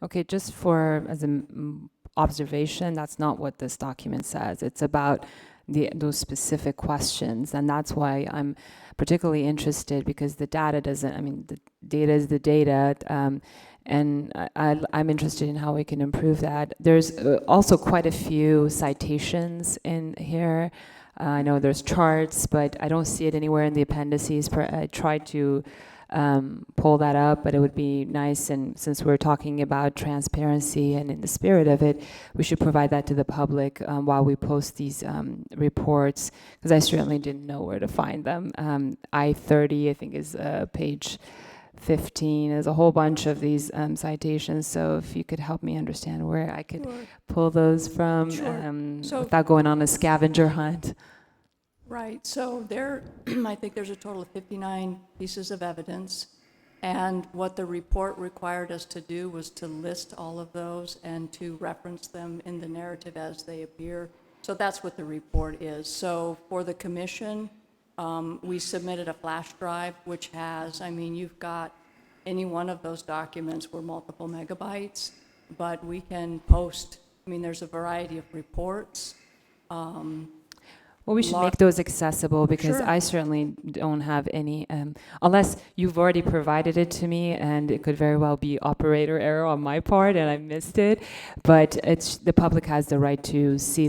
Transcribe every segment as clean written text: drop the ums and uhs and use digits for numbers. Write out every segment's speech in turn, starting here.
Okay, just for as an observation, that's not what this document says. It's about those specific questions, and that's why I'm particularly interested, because the data doesn't. I mean, the data is the data, and I'm interested in how we can improve that. There's also quite a few citations in here. I know there's charts, but I don't see it anywhere in the appendices. I tried to pull that up, but it would be nice, and since we're talking about transparency and in the spirit of it, we should provide that to the public while we post these reports, because I certainly didn't know where to find them. I-30, I think, is page 15. There's a whole bunch of these citations, so if you could help me understand where I could pull those from without going on a scavenger hunt. Right, so there, I think there's a total of 59 pieces of evidence, and what the report required us to do was to list all of those and to reference them in the narrative as they appear. So that's what the report is. So for the commission, we submitted a flash drive, which has, I mean, you've got any one of those documents were multiple megabytes, but we can post, I mean, there's a variety of reports. Well, we should make those accessible, because Sure. I certainly don't have any, unless you've already provided it to me, and it could very well be operator error on my part and I missed it. But it's the public has the right to see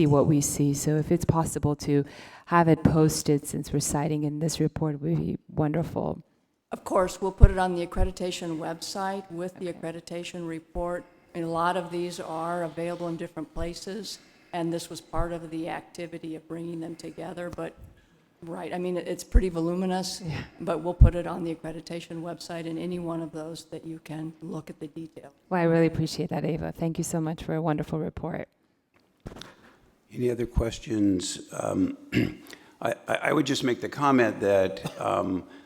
what we see. So if it's possible to have it posted, since we're citing in this report, would be wonderful. Of course, we'll put it on the accreditation website with the accreditation report. And a lot of these are available in different places, and this was part of the activity of bringing them together. But, right, I mean, it's pretty voluminous, but we'll put it on the accreditation website in any one of those that you can look at the detail. Well, I really appreciate that, Ava. Thank you so much for a wonderful report. Any other questions? I would just make the comment that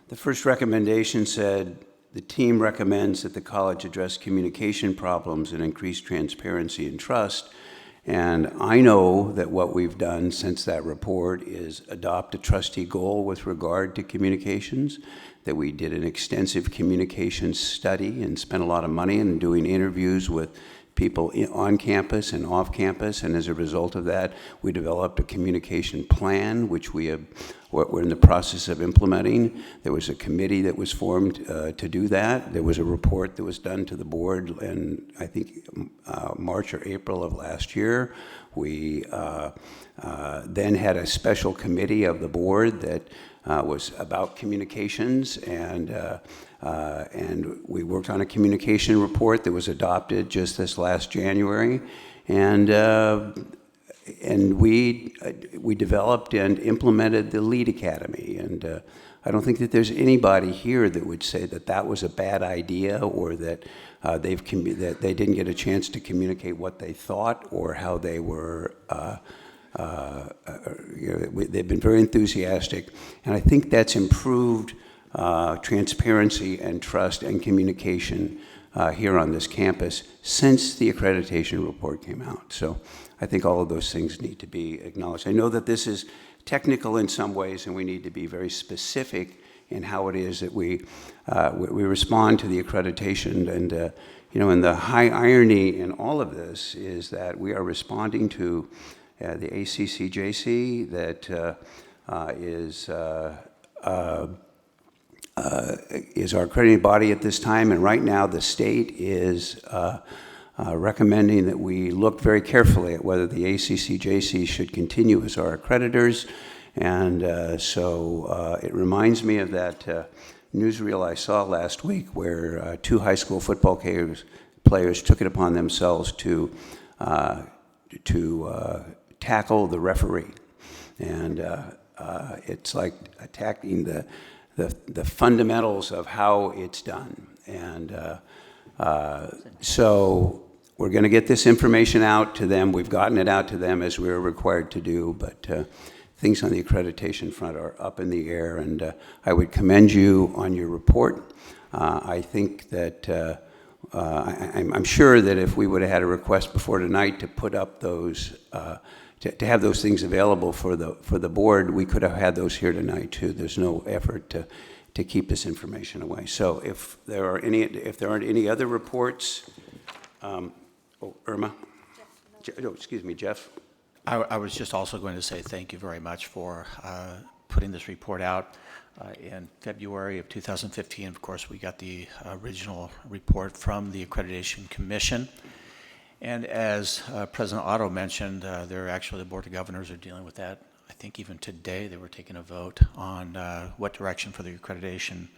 the first recommendation said, the team recommends that the college address communication problems and increase transparency and trust. And I know that what we've done since that report is adopt a trustee goal with regard to communications, that we did an extensive communications study and spent a lot of money in doing interviews with people on campus and off campus, and as a result of that, we developed a communication plan, which we're in the process of implementing. There was a committee that was formed to do that. There was a report that was done to the board in, I think, March or April of last year. We then had a special committee of the board that was about communications, and we worked on a communication report that was adopted just this last January, and we developed and implemented the LEAD Academy. And I don't think that there's anybody here that would say that that was a bad idea, or that that they didn't get a chance to communicate what they thought or how they were. They've been very enthusiastic, and I think that's improved transparency and trust and communication here on this campus since the accreditation report came out. So I think all of those things need to be acknowledged. I know that this is technical in some ways, and we need to be very specific in how it is that we respond to the accreditation. And and the high irony in all of this is that we are responding to the ACCJC that is our accrediting body at this time, and right now the state is recommending that we look very carefully at whether the ACCJC should continue as our accreditors. And so it reminds me of that newsreel I saw last week where two high school football players took it upon themselves to tackle the referee. And it's like attacking the fundamentals of how it's done. And so we're going to get this information out to them. We've gotten it out to them as we were required to do, but things on the accreditation front are up in the air, and I would commend you on your report. I think that I'm sure that if we would have had a request before tonight to put up those to have those things available for the board, we could have had those here tonight too. There's no effort to keep this information away. So if there aren't any other reports, Irma? No, excuse me, Jeff? I was just also going to say thank you very much for putting this report out in February of 2015. Of course, we got the original report from the Accreditation Commission. And as President Otto mentioned, the Board of Governors are dealing with that. I think even today they were taking a vote on what direction for the accreditation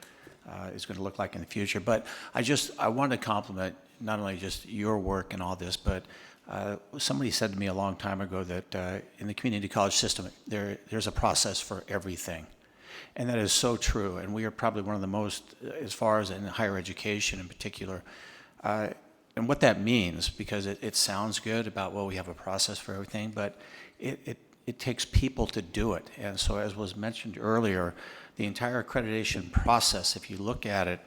is going to look like in the future. But I wanted to compliment not only just your work and all this, but somebody said to me a long time ago that in the community college system, there's a process for everything. And that is so true. And we are probably one of the most, as far as in higher education in particular, and what that means, because it sounds good about, well, we have a process for everything, but it takes people to do it. And so as was mentioned earlier, the entire accreditation process, if you look at it,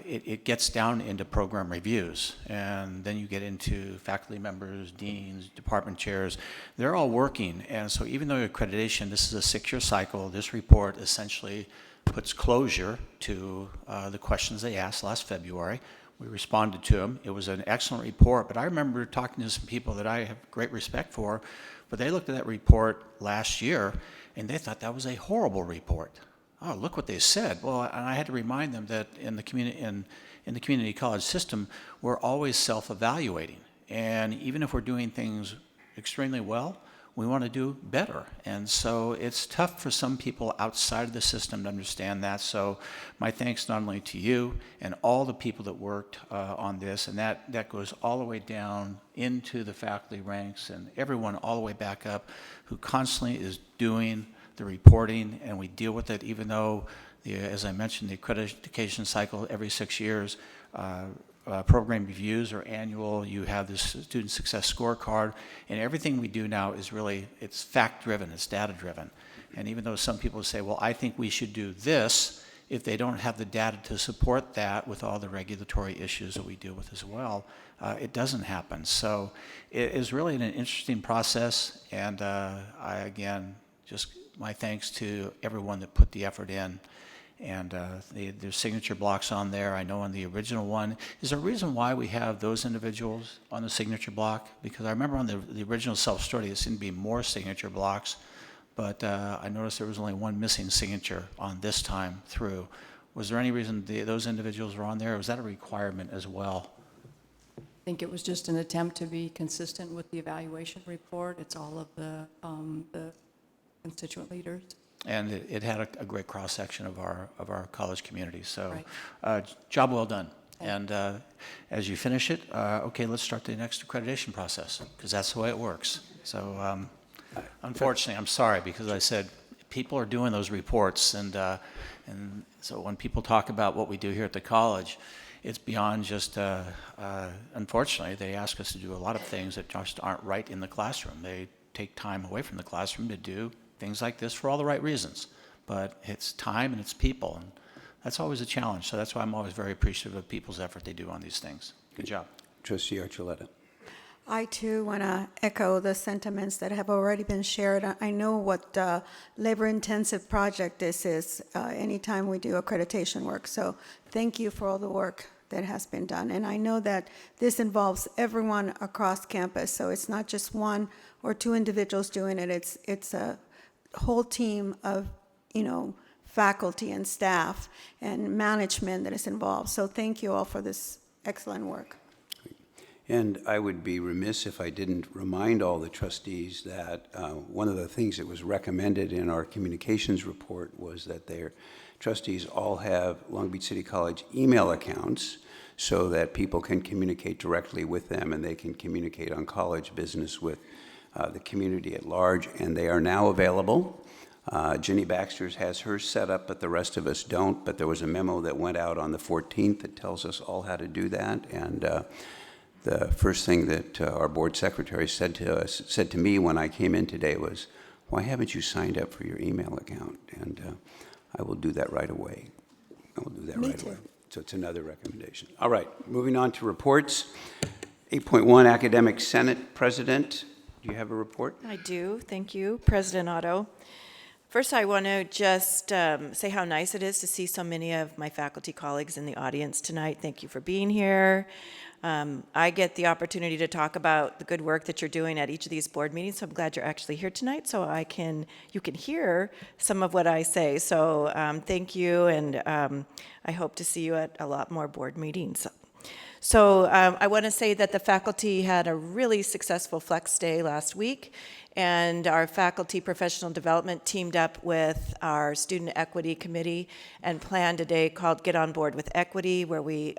it gets down into program reviews, and then you get into faculty members, deans, department chairs. They're all working, and so even though accreditation, this is a 6-year cycle, this report essentially puts closure to the questions they asked last February. We responded to them. It was an excellent report, but I remember talking to some people that I have great respect for, but they looked at that report last year, and they thought that was a horrible report. Oh, look what they said. Well, and I had to remind them that in the community college system, we're always self-evaluating. And even if we're doing things extremely well, we want to do better. And so it's tough for some people outside of the system to understand that. So my thanks not only to you and all the people that worked on this, and that goes all the way down into the faculty ranks and everyone all the way back up who constantly is doing the reporting, and we deal with it even though, as I mentioned, the accreditation cycle every 6 years, program reviews are annual, you have this student success scorecard, and everything we do now is really, it's fact-driven, it's data-driven. And even though some people say, well, I think we should do this, if they don't have the data to support that with all the regulatory issues that we deal with as well, it doesn't happen. So it is really an interesting process, and again, just my thanks to everyone that put the effort in. And there's signature blocks on there. I know on the original one, is there a reason why we have those individuals on the signature block? Because I remember on the original self-study, there seemed to be more signature blocks, but I noticed there was only one missing signature on this time through. Was there any reason those individuals were on there, or was that a requirement as well? I think it was just an attempt to be consistent with the evaluation report. It's all of the constituent leaders. And it had a great cross-section of our college community. So Right. job well done. And as you finish it, okay, let's start the next accreditation process, because that's the way it works. So unfortunately, I'm sorry, because I said people are doing those reports. And so when people talk about what we do here at the college, it's beyond just, unfortunately, they ask us to do a lot of things that just aren't right in the classroom. They take time away from the classroom to do things like this for all the right reasons. But it's time and it's people, and that's always a challenge. So that's why I'm always very appreciative of people's effort they do on these things. Good job. Trustee Archuleta. I too want to echo the sentiments that have already been shared. I know what labor-intensive project this is anytime we do accreditation work. So thank you for all the work that has been done. And I know that this involves everyone across campus. So it's not just one or two individuals doing it. It's a whole team of, faculty and staff and management that is involved. So thank you all for this excellent work. And I would be remiss if I didn't remind all the trustees that one of the things that was recommended in our communications report was that their trustees all have Long Beach City College email accounts so that people can communicate directly with them, and they can communicate on college business with the community at large, and they are now available. Ginny Baxter's has hers set up, but the rest of us don't. But there was a memo that went out on the 14th that tells us all how to do that. And the first thing that our board secretary said to me when I came in today was, "Why haven't you signed up for your email account?" And I will do that right away. I will do that right away. So it's another recommendation. All right, moving on to reports. 8.1 Academic Senate President. Do you have a report? I do. Thank you, President Otto. First, I want to just say how nice it is to see so many of my faculty colleagues in the audience tonight. Thank you for being here. I get the opportunity to talk about the good work that you're doing at each of these board meetings, so I'm glad you're actually here tonight so you can hear some of what I say. So thank you, and I hope to see you at a lot more board meetings. So I want to say that the faculty had a really successful Flex Day last week, and our faculty professional development teamed up with our student equity committee and planned a day called Get on Board with Equity, where we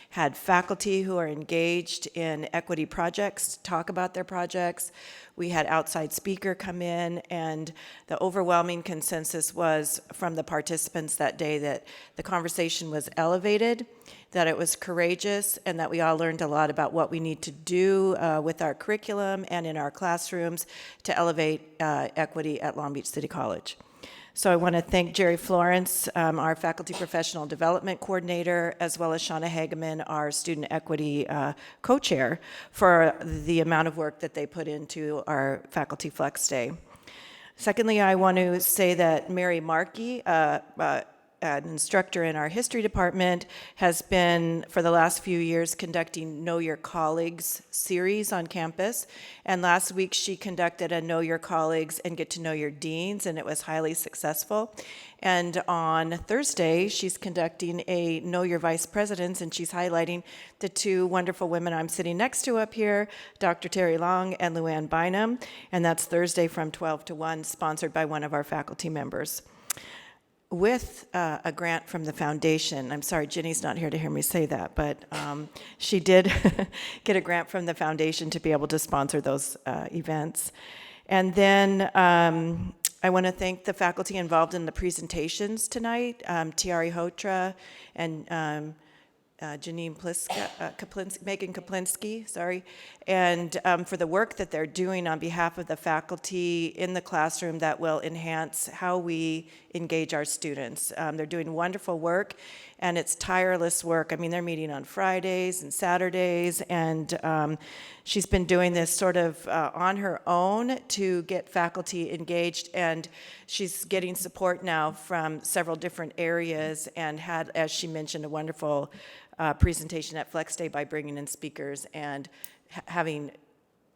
had faculty who are engaged in equity projects talk about their projects. We had outside speaker come in, and the overwhelming consensus was from the participants that day that the conversation was elevated, that it was courageous, and that we all learned a lot about what we need to do with our curriculum and in our classrooms to elevate equity at Long Beach City College. So I want to thank Jerry Florence, our faculty professional development coordinator, as well as Shauna Hageman, our student equity co-chair, for the amount of work that they put into our Faculty Flex Day. Secondly, I want to say that Mary Markey, an instructor in our history department, has been, for the last few years, conducting Know Your Colleagues series on campus. And last week, she conducted a Know Your Colleagues and Get to Know Your Deans, and it was highly successful. And on Thursday, she's conducting a Know Your Vice Presidents, and she's highlighting the two wonderful women I'm sitting next to up here, Dr. Terry Long and Luann Bynum. And that's Thursday from 12 to 1, sponsored by one of our faculty members. With a grant from the foundation. I'm sorry, Ginny's not here to hear me say that, but she did get a grant from the foundation to be able to sponsor those events. And then I want to thank the faculty involved in the presentations tonight, Tiari Hotra and Janine Megan Kaplinsky, sorry, and for the work that they're doing on behalf of the faculty in the classroom that will enhance how we engage our students. They're doing wonderful work, and it's tireless work. I mean, they're meeting on Fridays and Saturdays, and she's been doing this sort of on her own to get faculty engaged, and she's getting support now from several different areas, and had, as she mentioned, a wonderful presentation at Flex Day by bringing in speakers and having,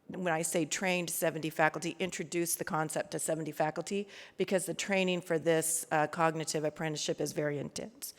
when I say trained 70 faculty, introduced the concept to 70 faculty, because the training for this cognitive apprenticeship is very intense.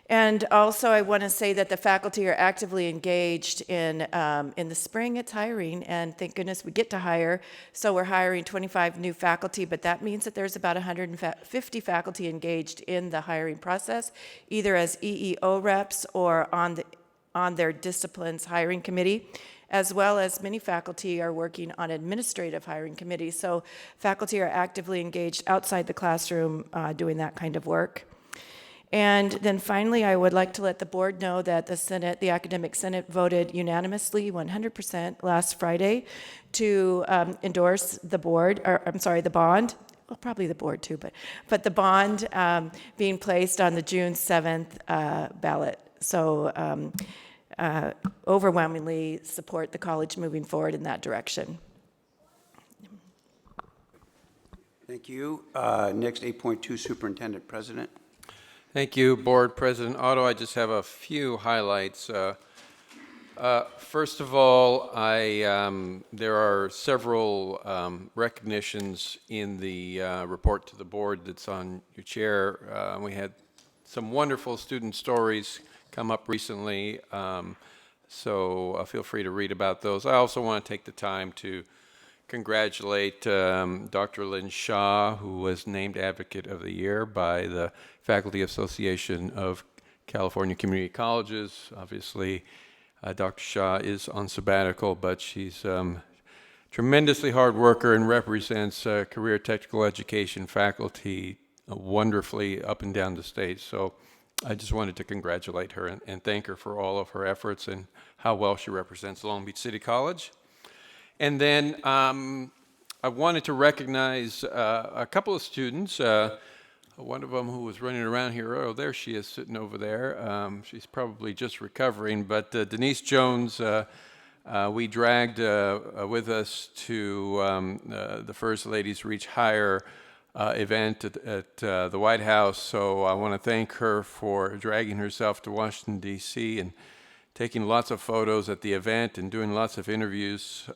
And also, I want to say that the faculty are actively engaged in the spring. It's hiring, and thank goodness we get to hire. So we're hiring 25 new faculty, but that means that there's about 150 faculty engaged in the hiring process, either as EEO reps or on their disciplines hiring committee, as well as many faculty are working on administrative hiring committees. So faculty are actively engaged outside the classroom doing that kind of work. And then finally, I would like to let the board know that the Senate, the Academic Senate, voted unanimously, 100%, last Friday to endorse the bond. Well, probably the board too, but the bond being placed on the June 7th ballot. So overwhelmingly support the college moving forward in that direction. Thank you. Next, 8.2, Superintendent President. Thank you, Board President Otto. I just have a few highlights. First of all, there are several recognitions in the report to the board that's on your chair. We had some wonderful student stories come up recently, so feel free to read about those. I also want to take the time to congratulate Dr. Lynn Shaw, who was named Advocate of the Year by the Faculty Association of California Community Colleges. Obviously, Dr. Shaw is on sabbatical, but she's tremendously hard worker and represents career technical education faculty wonderfully up and down the state. So I just wanted to congratulate her and thank her for all of her efforts and how well she represents Long Beach City College. And then I wanted to recognize a couple of students. One of them who was running around here, oh, there she is sitting over there. She's probably just recovering, but Denise Jones we dragged with us to the First Ladies Reach Higher event at the White House. So I want to thank her for dragging herself to Washington, D.C. and taking lots of photos at the event and doing lots of interviews.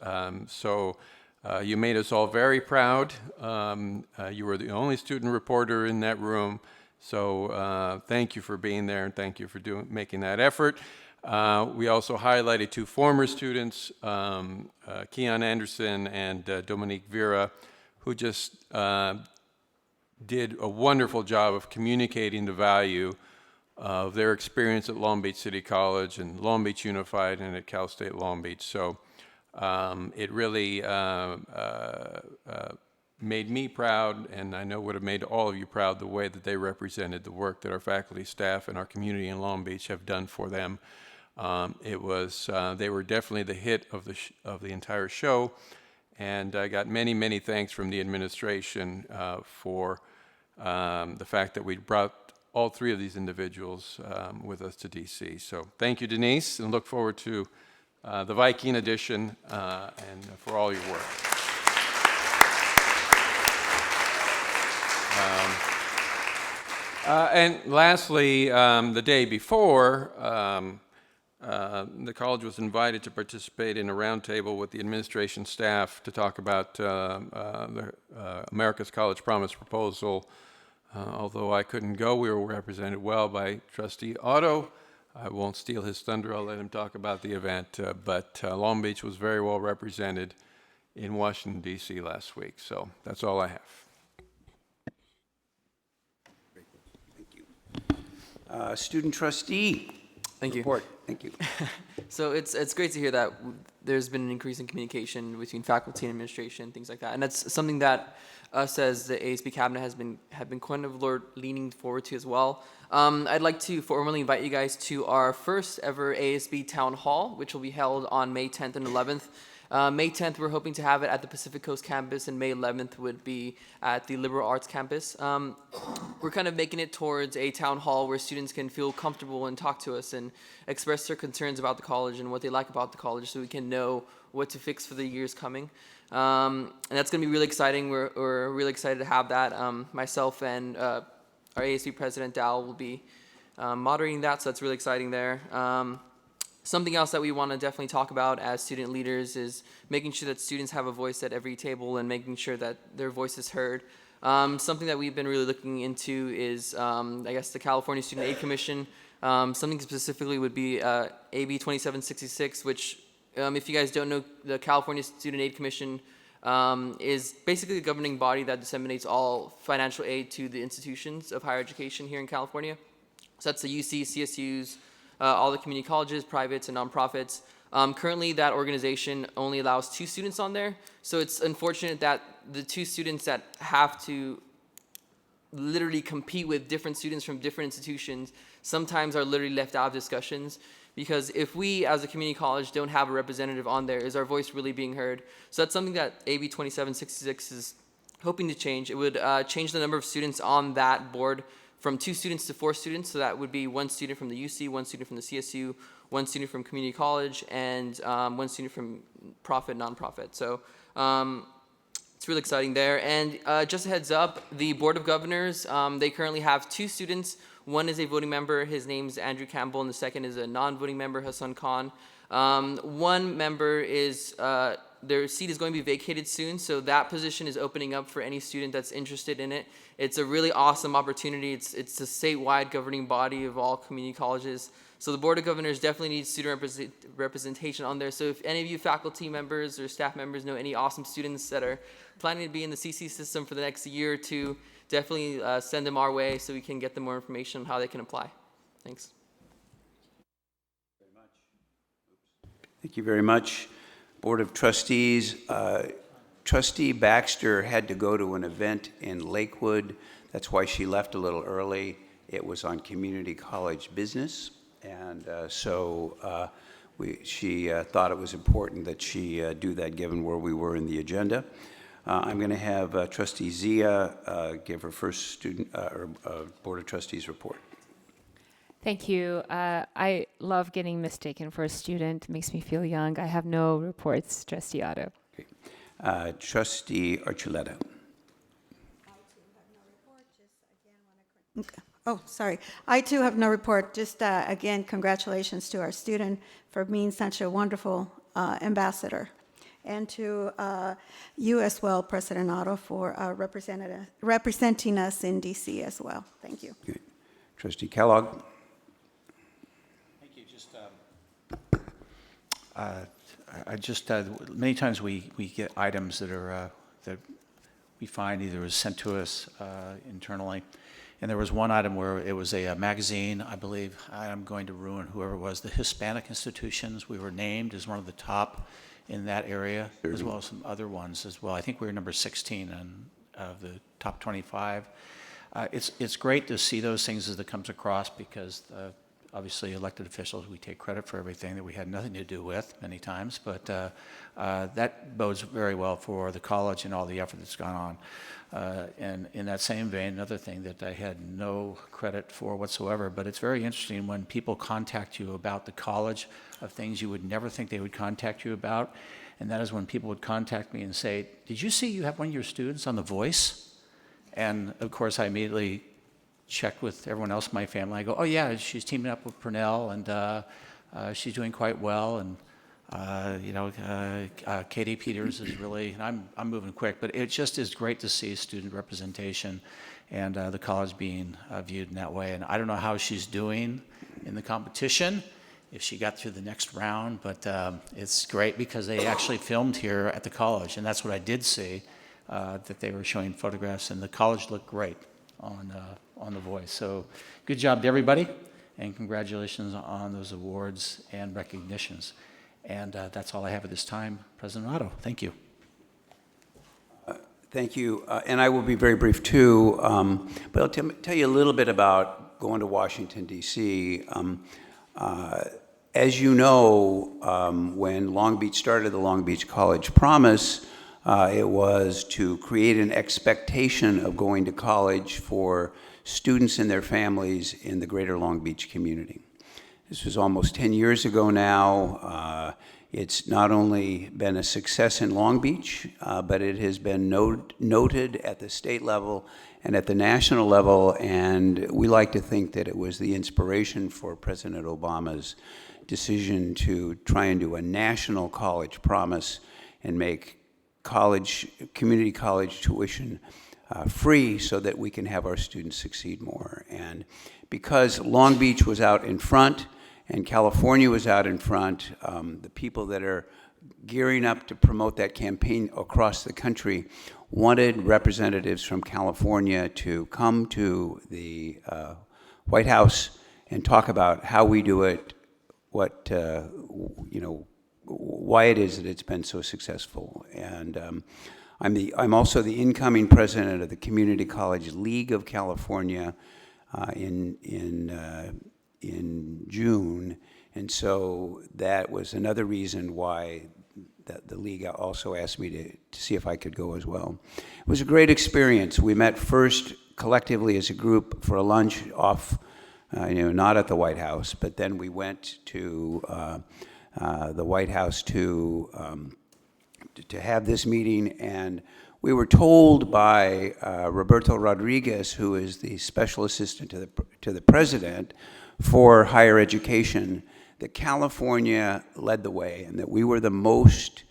You made us all very proud. You were the only student reporter in that room. So thank you for being there, and thank you for making that effort. We also highlighted 2 former students, Keon Anderson and Dominique Vera, who just did a wonderful job of communicating the value of their experience at Long Beach City College and Long Beach Unified and at Cal State Long Beach. So it really made me proud, and I know would have made all of you proud, the way that they represented the work that our faculty, staff, and our community in Long Beach have done for them. They were definitely the hit of the entire show, and I got many, many thanks from the administration for the fact that we brought all 3 of these individuals with us to DC. So thank you, Denise, and look forward to the Viking edition and for all your work. And lastly, the day before, the college was invited to participate in a roundtable with the administration staff to talk about the America's College Promise proposal. Although I couldn't go, we were represented well by Trustee Otto. I won't steal his thunder. I'll let him talk about the event. But Long Beach was very well represented in Washington, D.C. last week. So that's all I have. Thank you. Student trustee. Thank you. Report. Thank you. So it's great to hear that there's been an increase in communication between faculty and administration, things like that, and that's something that us as the ASB cabinet have been kind of leaning forward to as well. I'd like to formally invite you guys to our first ever ASB town hall, which will be held on May 10th and 11th. May 10th, we're hoping to have it at the Pacific Coast campus, and May 11th would be at the Liberal Arts campus. We're kind of making it towards a town hall where students can feel comfortable and talk to us and express their concerns about the college and what they like about the college, so we can know what to fix for the years coming. And that's going to be really exciting. We're really excited to have that. Myself and our ASB president, Dal, will be moderating that, so that's really exciting there. Something else that we want to definitely talk about as student leaders is making sure that students have a voice at every table and making sure that their voice is heard. Something that we've been really looking into is, I guess, the California Student Aid Commission. Something specifically would be AB 2766, which, if you guys don't know, the California Student Aid Commission is basically the governing body that disseminates all financial aid to the institutions of higher education here in California. So that's the UC, CSUs, all the community colleges, privates, and nonprofits. Currently, that organization only allows 2 students on there, so it's unfortunate that the 2 students that have to literally compete with different students from different institutions sometimes are literally left out of discussions, because if we as a community college don't have a representative on there, is our voice really being heard? So that's something that AB 2766 is hoping to change. It would change the number of students on that board from 2 students to 4 students, so that would be 1 student from the UC, 1 student from the CSU, 1 student from community college, and 1 student from profit, nonprofit. So it's really exciting there. And just a heads up, the Board of Governors, they currently have 2 students. One is a voting member, his name's Andrew Campbell, and the second is a non-voting member, Hassan Khan. 1 member is, their seat is going to be vacated soon, so that position is opening up for any student that's interested in it. It's a really awesome opportunity. It's a statewide governing body of all community colleges. So the Board of Governors definitely needs student representation on there. So if any of you faculty members or staff members know any awesome students that are planning to be in the CC system for the next year or 2, definitely send them our way so we can get them more information on how they can apply. Thanks. Thank you very much. Board of Trustees, Trustee Baxter had to go to an event in Lakewood. That's why she left a little early. It was on community college business, and she thought it was important that she do that given where we were in the agenda. I'm going to have Trustee Zia give her first Board of Trustees report. Thank you. I love getting mistaken for a student. It makes me feel young. I have no reports, Trustee Otto. Trustee Archuleta. Oh, sorry. I too have no report. Just again, congratulations to our student for being such a wonderful ambassador. And to you as well, President Otto, for representing us in DC as well. Thank you. Okay. Trustee Kellogg. Thank you. Many times we get items that are, that we find either was sent to us internally. And there was one item where it was a magazine, I believe, I'm going to ruin whoever it was, the Hispanic institutions. We were named as one of the top in that area, as well as some other ones as well. I think we were number 16 of the top 25. It's great to see those things as it comes across, because obviously elected officials, we take credit for everything that we had nothing to do with many times, but that bodes very well for the college and all the effort that's gone on. And in that same vein, another thing that I had no credit for whatsoever, but it's very interesting when people contact you about the college of things you would never think they would contact you about, and that is when people would contact me and say, did you see you have one of your students on The Voice? And of course, I immediately checked with everyone else in my family. I go, oh yeah, she's teaming up with Purnell, and she's doing quite well, and Katie Peters is really, and I'm moving quick, but it just is great to see student representation and the college being viewed in that way. And I don't know how she's doing in the competition, if she got through the next round, but it's great because they actually filmed here at the college, and that's what I did see, that they were showing photographs, and the college looked great on The Voice. So good job to everybody, and congratulations on those awards and recognitions. And that's all I have at this time. President Otto, thank you. Thank you. And I will be very brief too, but I'll tell you a little bit about going to Washington, D.C. As you know, when Long Beach started the Long Beach College Promise, it was to create an expectation of going to college for students and their families in the greater Long Beach community. This was almost 10 years ago now. It's not only been a success in Long Beach, but it has been noted at the state level and at the national level, and we like to think that it was the inspiration for President Obama's decision to try and do a national college promise and make community college tuition free so that we can have our students succeed more. And because Long Beach was out in front and California was out in front, the people that are gearing up to promote that campaign across the country wanted representatives from California to come to the White House and talk about how we do it, why it is that it's been so successful. And I'm also the incoming president of the Community College League of California in June, and so that was another reason why the league also asked me to see if I could go as well. It was a great experience. We met first collectively as a group for a lunch off, not at the White House, but then we went to the White House to have this meeting, and we were told by Roberto Rodriguez, who is the special assistant to the president for higher education, that California led the way and that we were the most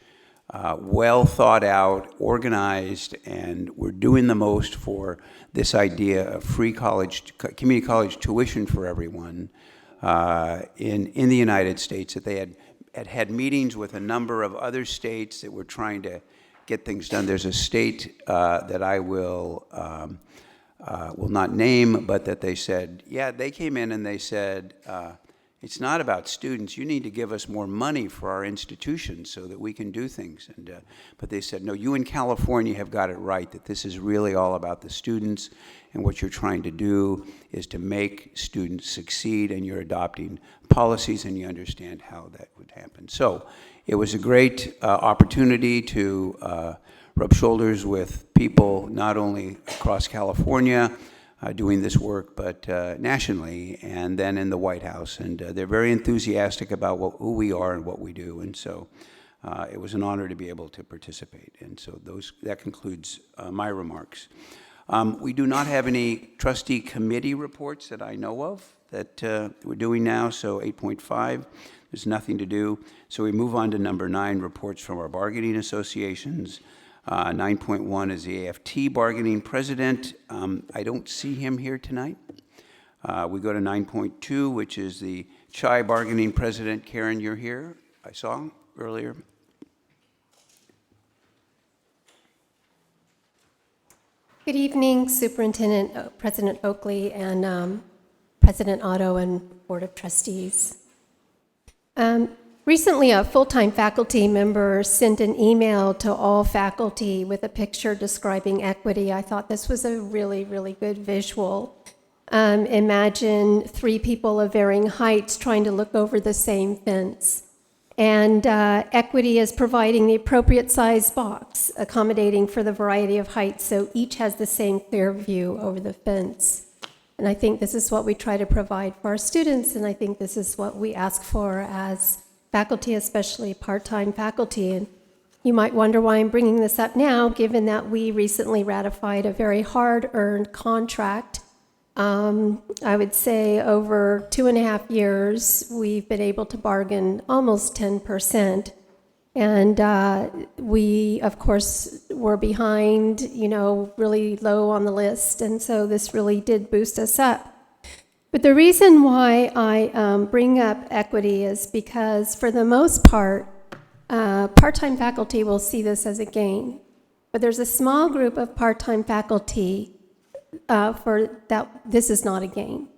well thought out, organized, and we're doing the most for this idea of free college, community college tuition for everyone in the United States, that they had meetings with a number of other states that were trying to get things done. There's a state that I will not name, but that they said, yeah, they came in and they said, it's not about students. You need to give us more money for our institutions so that we can do things. And but they said, no, you in California have got it right, that this is really all about the students, and what you're trying to do is to make students succeed, and you're adopting policies, and you understand how that would happen. So it was a great opportunity to rub shoulders with people not only across California, doing this work, but nationally, and then in the White House. And they're very enthusiastic about who we are and what we do. And so it was an honor to be able to participate. And so that concludes my remarks. We do not have any trustee committee reports that I know of that we're doing now. So 8.5, there's nothing to do. So we move on to number 9, reports from our bargaining associations. 9.1 is the AFT bargaining president. I don't see him here tonight. We go to 9.2, which is the CHI bargaining president. Karen, you're here, I saw earlier. Good evening, Superintendent, President Oakley, and President Otto and Board of Trustees. Recently, a full-time faculty member sent an email to all faculty with a picture describing equity. I thought this was a really, really good visual. Imagine 3 people of varying heights trying to look over the same fence. And equity is providing the appropriate size box, accommodating for the variety of heights, so each has the same clear view over the fence. And I think this is what we try to provide for our students, and I think this is what we ask for as faculty, especially part-time faculty. And you might wonder why I'm bringing this up now, given that we recently ratified a very hard-earned contract. I would say over 2.5 years, we've been able to bargain almost 10%. And we, of course, were behind, really low on the list. And so this really did boost us up. But the reason why I bring up equity is because, for the most part, part-time faculty will see this as a gain. But there's a small group of part-time faculty for that this is not a gain.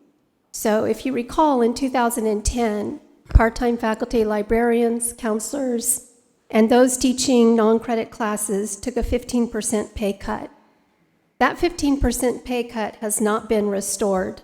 So if you recall, in 2010, part-time faculty, librarians, counselors, and those teaching non-credit classes took a 15% pay cut. That 15% pay cut has not been restored.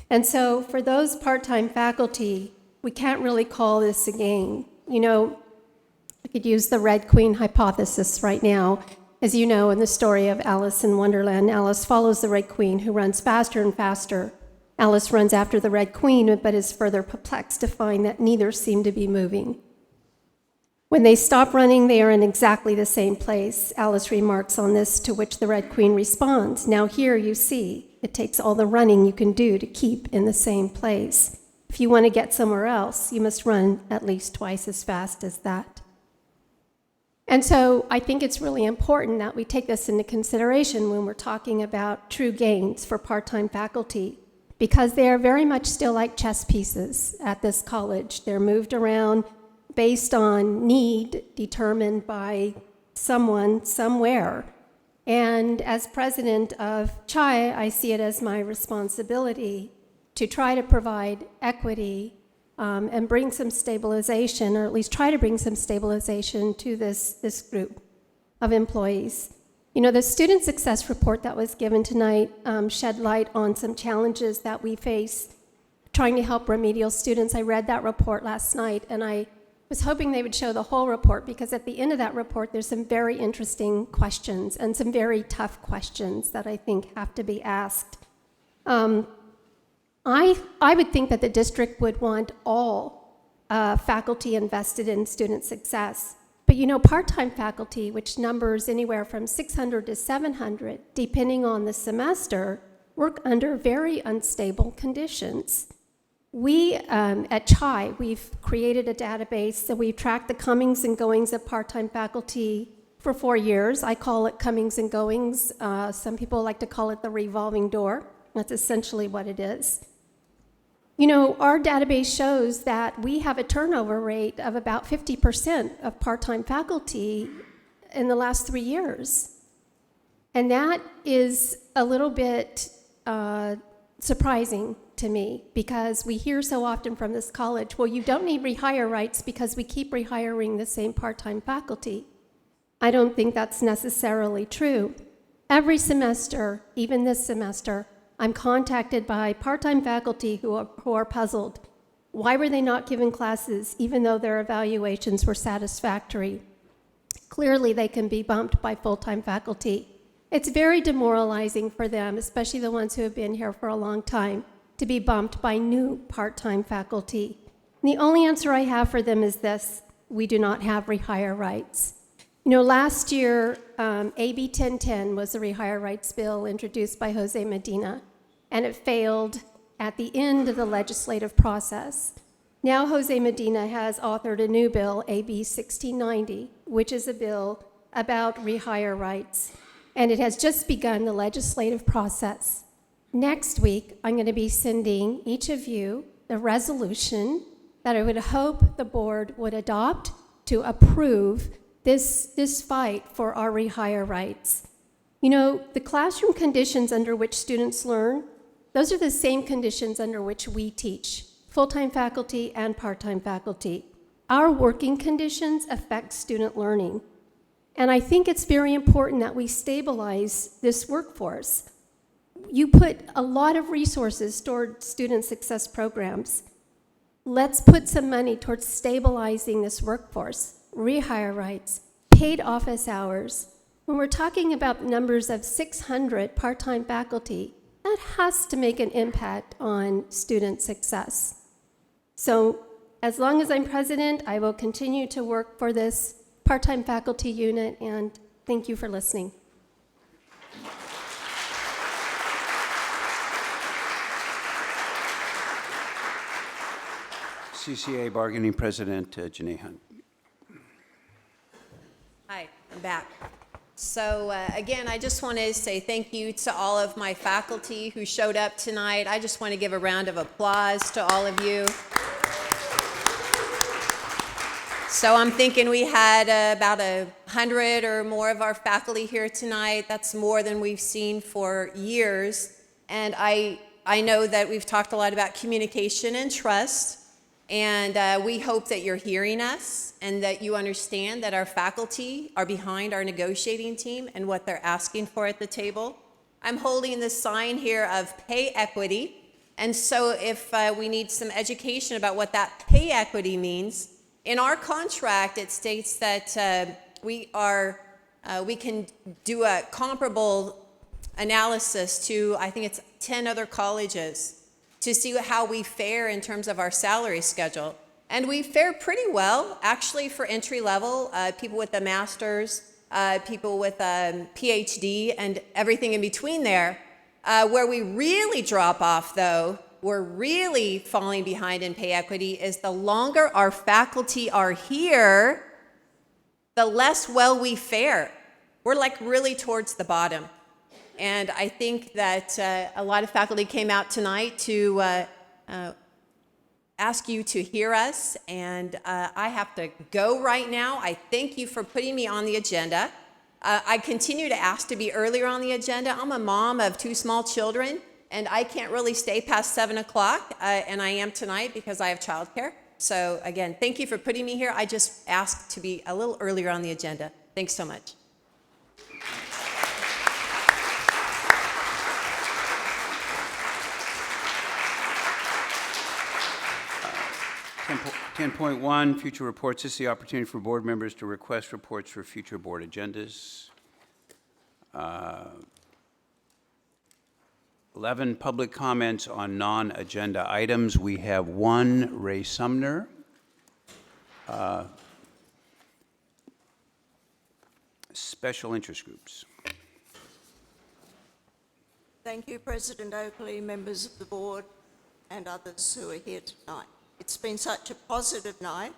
And so for those part-time faculty, we can't really call this a gain. I could use the Red Queen hypothesis right now. As you know, in the story of Alice in Wonderland, Alice follows the Red Queen, who runs faster and faster. Alice runs after the Red Queen, but is further perplexed to find that neither seem to be moving. When they stop running, they are in exactly the same place. Alice remarks on this, to which the Red Queen responds, "Now here you see, it takes all the running you can do to keep in the same place. If you want to get somewhere else, you must run at least twice as fast as that." And so I think it's really important that we take this into consideration when we're talking about true gains for part-time faculty, because they are very much still like chess pieces at this college. They're moved around based on need determined by someone somewhere. And as president of CHI, I see it as my responsibility to try to provide equity and bring some stabilization, or at least try to bring some stabilization to this group of employees. The student success report that was given tonight shed light on some challenges that we face trying to help remedial students. I read that report last night, and I was hoping they would show the whole report, because at the end of that report, there's some very interesting questions and some very tough questions that I think have to be asked. I would think that the district would want all faculty invested in student success. But part-time faculty, which numbers anywhere from 600 to 700, depending on the semester, work under very unstable conditions. We, at CHI, we've created a database, so we've tracked the comings and goings of part-time faculty for 4 years. I call it comings and goings. Some people like to call it the revolving door. That's essentially what it is. Our database shows that we have a turnover rate of about 50% of part-time faculty in the last 3 years. And that is a little bit surprising to me, because we hear so often from this college, well, you don't need rehire rights because we keep rehiring the same part-time faculty. I don't think that's necessarily true. Every semester, even this semester, I'm contacted by part-time faculty who are puzzled. Why were they not given classes even though their evaluations were satisfactory? Clearly, they can be bumped by full-time faculty. It's very demoralizing for them, especially the ones who have been here for a long time, to be bumped by new part-time faculty. And the only answer I have for them is this: we do not have rehire rights. You know, last year, AB 1010 was a rehire rights bill introduced by Jose Medina, and it failed at the end of the legislative process. Now Jose Medina has authored a new bill, AB 1690, which is a bill about rehire rights, and it has just begun the legislative process. Next week, I'm going to be sending each of you the resolution that I would hope the board would adopt to approve this fight for our rehire rights. You know, the classroom conditions under which students learn, those are the same conditions under which we teach, full-time faculty and part-time faculty. Our working conditions affect student learning. And I think it's very important that we stabilize this workforce. You put a lot of resources toward student success programs. Let's put some money towards stabilizing this workforce. Rehire rights, paid office hours. When we're talking about numbers of 600 part-time faculty, that has to make an impact on student success. So as long as I'm president, I will continue to work for this part-time faculty unit, and thank you for listening. CCA Bargaining President Janae Hunt. Hi, I'm back. So again, I just want to say thank you to all of my faculty who showed up tonight. I just want to give a round of applause to all of you. So I'm thinking we had about 100 or more of our faculty here tonight. That's more than we've seen for years. And I know that we've talked a lot about communication and trust. And we hope that you're hearing us and that you understand that our faculty are behind our negotiating team and what they're asking for at the table. I'm holding this sign here of pay equity. And so if we need some education about what that pay equity means, in our contract, it states that we can do a comparable analysis to, I think it's 10 other colleges, to see how we fare in terms of our salary schedule. And we fare pretty well, actually, for entry level, people with a master's, people with a PhD, and everything in between there. Where we really drop off, though, we're really falling behind in pay equity, is the longer our faculty are here, the less well we fare. We're like really towards the bottom. And I think that a lot of faculty came out tonight to ask you to hear us, and I have to go right now. I thank you for putting me on the agenda. I continue to ask to be earlier on the agenda. I'm a mom of 2 small children, and I can't really stay past 7 o'clock, and I am tonight because I have childcare. So again, thank you for putting me here. I just asked to be a little earlier on the agenda. Thanks so much. 10.1, future reports. This is the opportunity for board members to request reports for future board agendas. 11, public comments on non-agenda items. We have 1, Ray Sumner. Special interest groups. Thank you, President Oakley, members of the board, and others who are here tonight. It's been such a positive night.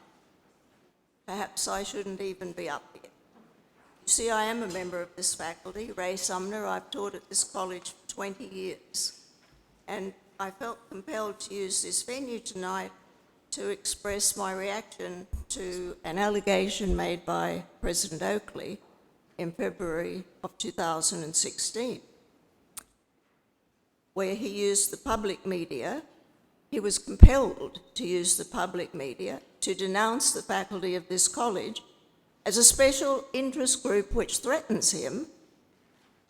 Perhaps I shouldn't even be up here. You see, I am a member of this faculty, Ray Sumner. I've taught at this college for 20 years. And I felt compelled to use this venue tonight to express my reaction to an allegation made by President Oakley in February of 2016, where he used the public media. He was compelled to use the public media to denounce the faculty of this college as a special interest group which threatens him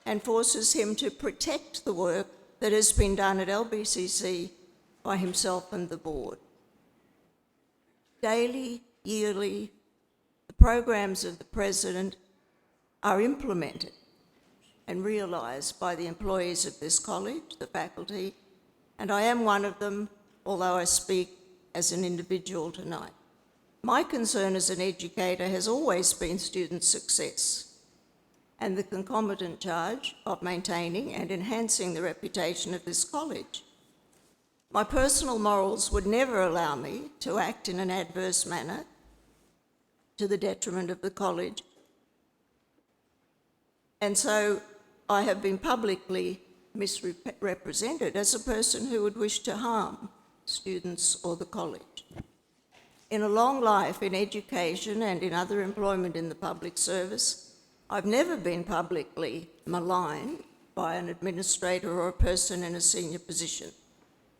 and forces him to protect the work that has been done at LBCC by himself and the board. Daily, yearly, the programs of the president are implemented. and realised by the employees of this college, the faculty, and I am one of them, although I speak as an individual tonight. My concern as an educator has always been student success and the concomitant charge of maintaining and enhancing the reputation of this college. My personal morals would never allow me to act in an adverse manner to the detriment of the college. And so I have been publicly misrepresented as a person who would wish to harm students or the college. In a long life in education and in other employment in the public service, I've never been publicly maligned by an administrator or a person in a senior position.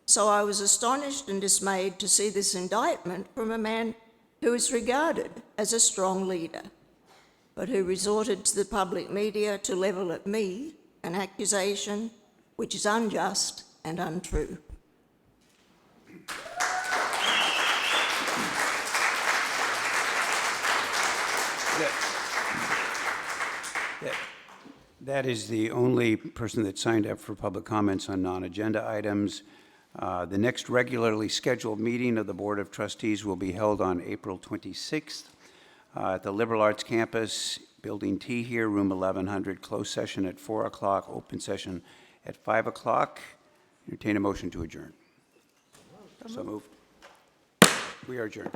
So I was astonished and dismayed to see this indictment from a man who is regarded as a strong leader, but who resorted to the public media to level at me an accusation which is unjust and untrue. That is the only person that signed up for public comments on non-agenda items. The next regularly scheduled meeting of the Board of Trustees will be held on April 26th at the Liberal Arts Campus, Building T here, room 1100, closed session at 4 o'clock, open session at 5 o'clock. Entertain a motion to adjourn. So moved. We are adjourned.